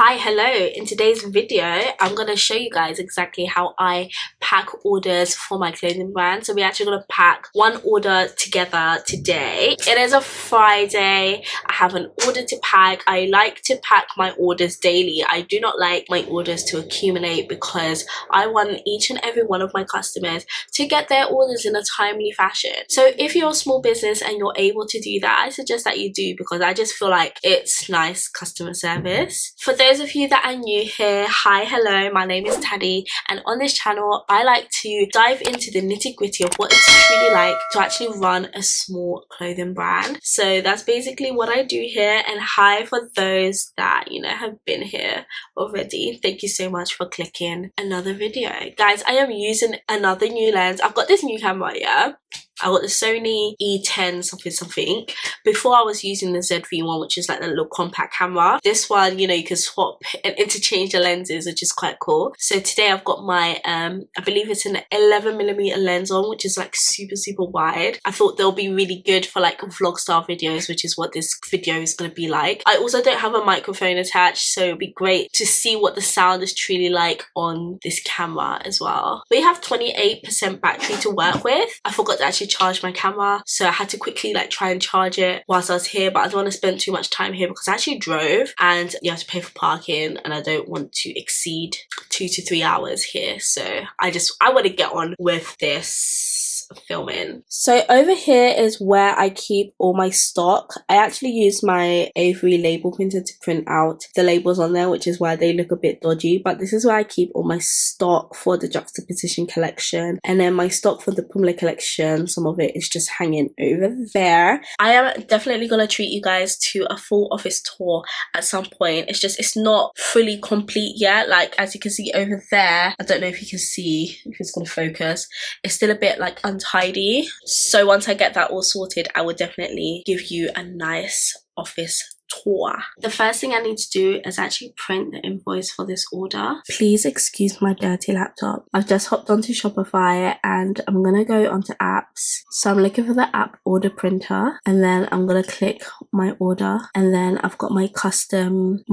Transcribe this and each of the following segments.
Hello. In today's video, I'm going to show you guys exactly how I pack orders for my clothing brand. So we're actually going to pack one order together today. It is a Friday. I have an order to pack. I like to pack my orders daily. I do not like my orders to accumulate because I want each and every one of my customers to get their orders in a timely fashion. So if you're a small business and you're able to do that, I suggest that you do, because I just feel like it's nice customer service. For those of you that are new here, hello, my name is Taddy, and on this channel I like to dive into the nitty-gritty of what it's truly like to actually run a small clothing brand. So that's basically what I do here. And hi for those that have been here already, thank you so much for clicking another video. Guys, I am using another new lens. I've got this new camera, yeah, I got the Sony E10 something. Before I was using the ZV-1, which is like the little compact camera. This one, you can swap and interchange the lenses, which is quite cool. So today I've got my, I believe it's an 11mm lens on, which is like super wide. I thought they'll be really good for like vlog style videos, which is what this video is going to be like. I also don't have a microphone attached, so it'll be great to see what the sound is truly like on this camera as well. We have 28% battery to work with. I forgot to actually charge my camera, so I had to quickly like try and charge it whilst I was here, but I don't want to spend too much time here because I actually drove and you have to pay for parking, and I don't want to exceed 2 to 3 hours here. So I want to get on with this filming. So over here is where I keep all my stock. I actually use my A3 label printer to print out the labels on there, which is why they look a bit dodgy, but this is where I keep all my stock for the juxtaposition collection, and then my stock for the Pumla collection, some of it is just hanging over there. I am definitely gonna treat you guys to a full office tour at some point. It's not fully complete yet. Like, as you can see over there, I don't know if you can see, if it's gonna focus, it's still a bit like untidy. So once I get that all sorted, I will definitely give you a nice office tour. The first thing I need to do is actually print the invoice for this order. Please excuse my dirty laptop. I've just hopped onto Shopify and I'm gonna go onto apps. So I'm looking for the app order printer, and then I'm gonna click my order, and then I've got my custom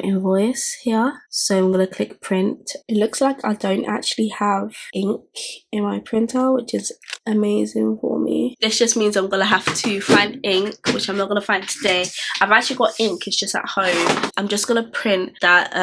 invoice here. So I'm gonna click print. It looks like I don't actually have ink in my printer, which is amazing for me. This just means I'm gonna have to find ink, which I'm not gonna find today. I've actually got ink, it's just at home. I'm just gonna print that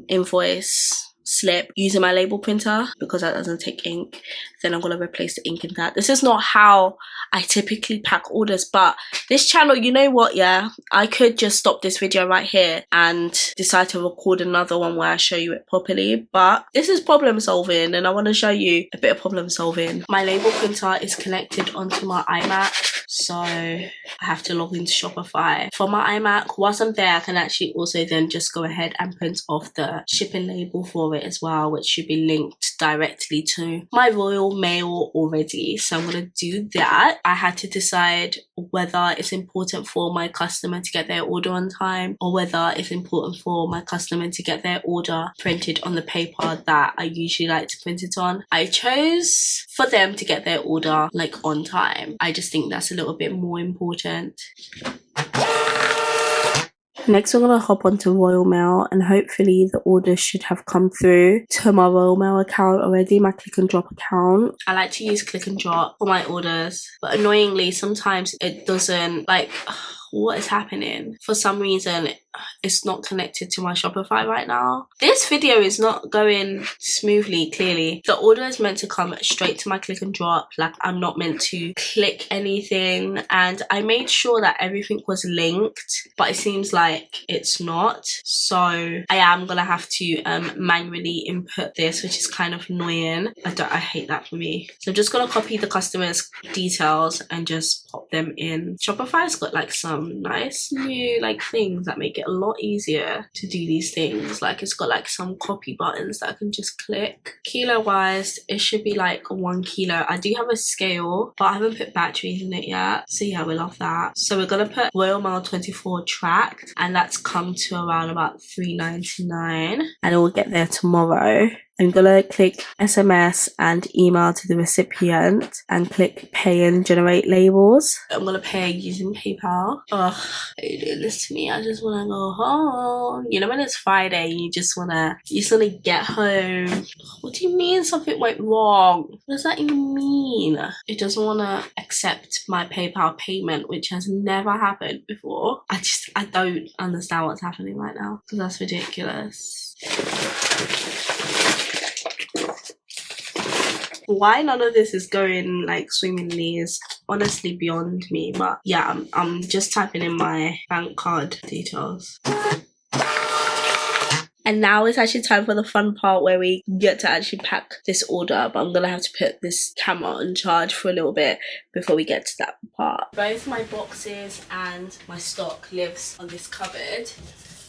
invoice slip using my label printer because that doesn't take ink. Then I'm gonna replace the ink in that. This is not how I typically pack orders, but this channel, you know what, yeah, I could just stop this video right here and decide to record another one where I show you it properly, but this is problem solving and I want to show you a bit of problem solving. My label printer is connected onto my iMac, so I have to log into Shopify for my iMac. Whilst I'm there, I can actually also then just go ahead and print off the shipping label for it as well, which should be linked directly to my Royal Mail already. So I'm gonna do that. I had to decide whether it's important for my customer to get their order on time, or whether it's important for my customer to get their order printed on the paper that I usually like to print it on. I chose for them to get their order like on time. I just think that's a little bit more important. Next, we're going to hop onto Royal Mail, and hopefully the order should have come through to my Royal Mail account already, my click and drop account. I like to use click and drop for my orders, but annoyingly sometimes it doesn't. Like, what is happening? For some reason it's not connected to my Shopify right now. This video is not going smoothly, clearly. The order is meant to come straight to my click and drop. Like, I'm not meant to click anything, and I made sure that everything was linked, but it seems like it's not. So I am gonna have to manually input this, which is kind of annoying. I hate that for me. So I'm just gonna copy the customer's details and just pop them in. Shopify's got like some nice new like things that make it a lot easier to do these things. Like, it's got like some copy buttons that I can just click. Kilo wise, it should be like 1 kilo. I do have a scale, but I haven't put batteries in it yet, so yeah, we love that. So we're gonna put Royal Mail 24 tracked, and that's come to around about $3.99, and it will get there tomorrow. I'm gonna click SMS and email to the recipient and click pay and generate labels. I'm gonna pay using PayPal. Ugh, they do this to me. I just wanna go home. You know when it's Friday, you just wanna get home. What do you mean something went wrong? What does that even mean? It doesn't wanna accept my PayPal payment, which has never happened before. I don't understand what's happening right now because that's ridiculous. Why none of this is going like swimmingly is honestly beyond me, but yeah, I'm just typing in my bank card details. And now it's actually time for the fun part where we get to actually pack this order, but I'm gonna have to put this camera on charge for a little bit before we get to that part. Both my boxes and my stock lives on this cupboard.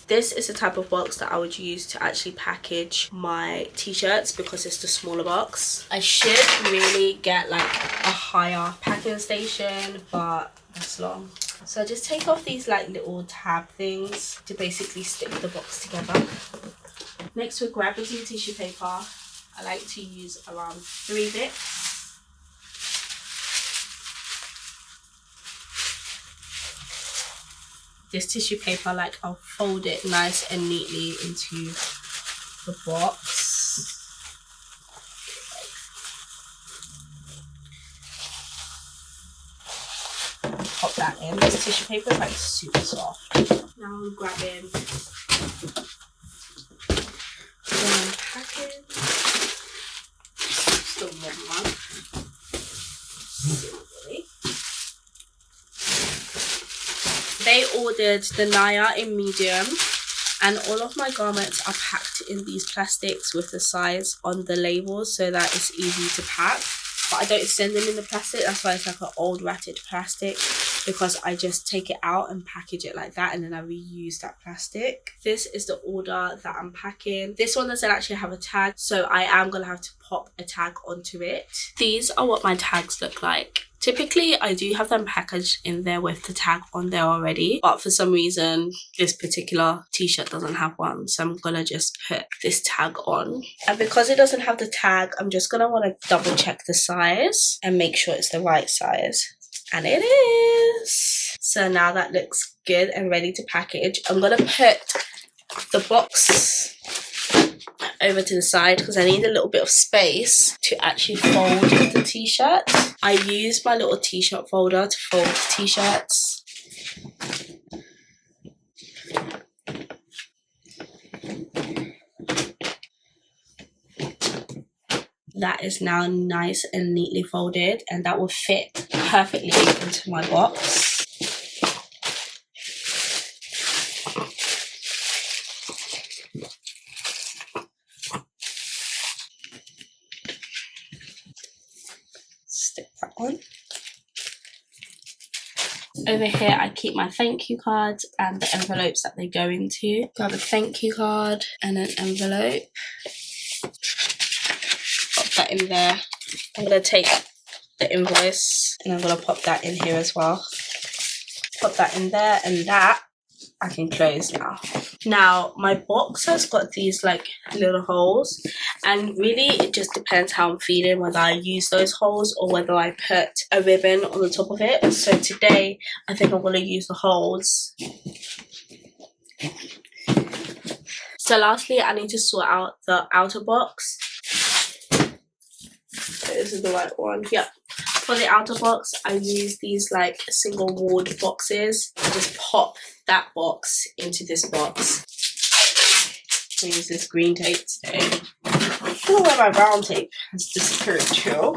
This is the type of box that I would use to actually package my t-shirts because it's the smaller box. I should really get like a higher packing station, but that's long. So I just take off these like little tab things to basically stick the box together. Next we're grabbing some tissue paper. I like to use around 3 bits. This tissue paper, like I'll fold it nice and neatly into the box. Pop that in. This tissue paper is like super soft. Now I'm grabbing one package. Still one. They ordered the Naya in medium, and all of my garments are packed in these plastics with the size on the labels so that it's easy to pack. But I don't send them in the plastic, that's why it's like an old ratted plastic, because I just take it out and package it like that and then I reuse that plastic. This is the order that I'm packing. This one doesn't actually have a tag, so I am gonna have to pop a tag onto it. These are what my tags look like. Typically, I do have them packaged in there with the tag on there already, but for some reason, this particular t-shirt doesn't have one, so I'm gonna just put this tag on. And because it doesn't have the tag, I'm just gonna want to double check the size and make sure it's the right size. And it is! So now that looks good and ready to package. I'm gonna put the box over to the side because I need a little bit of space to actually fold the t-shirt. I use my little t-shirt folder to fold t-shirts. That is now nice and neatly folded, and that will fit perfectly into my box. Stick that on. Over here, I keep my thank you cards and the envelopes that they go into. Grab a thank you card and an envelope. Pop that in there. I'm going to take the invoice and I'm going to pop that in here as well. Pop that in there, and that I can close now. Now, my box has got these like little holes, and really it just depends how I'm feeling, whether I use those holes or whether I put a ribbon on the top of it. So today, I think I'm going to use the holes. So lastly, I need to sort out the outer box. This is the right one. Yep. For the outer box, I use these like single walled boxes. I just pop that box into this box. I use this green tape today. I don't know where my brown tape has disappeared to.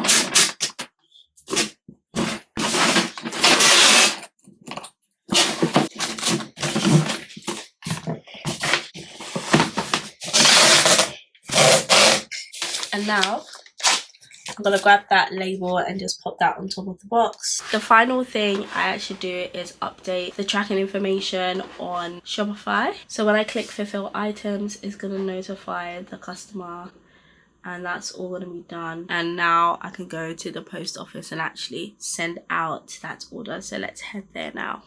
And now I'm gonna grab that label and just pop that on top of the box. The final thing I actually do is update the tracking information on Shopify. So when I click fulfill items, it's gonna notify the customer, and that's all gonna be done. And now I can go to the post office and actually send out that order. So let's head there now.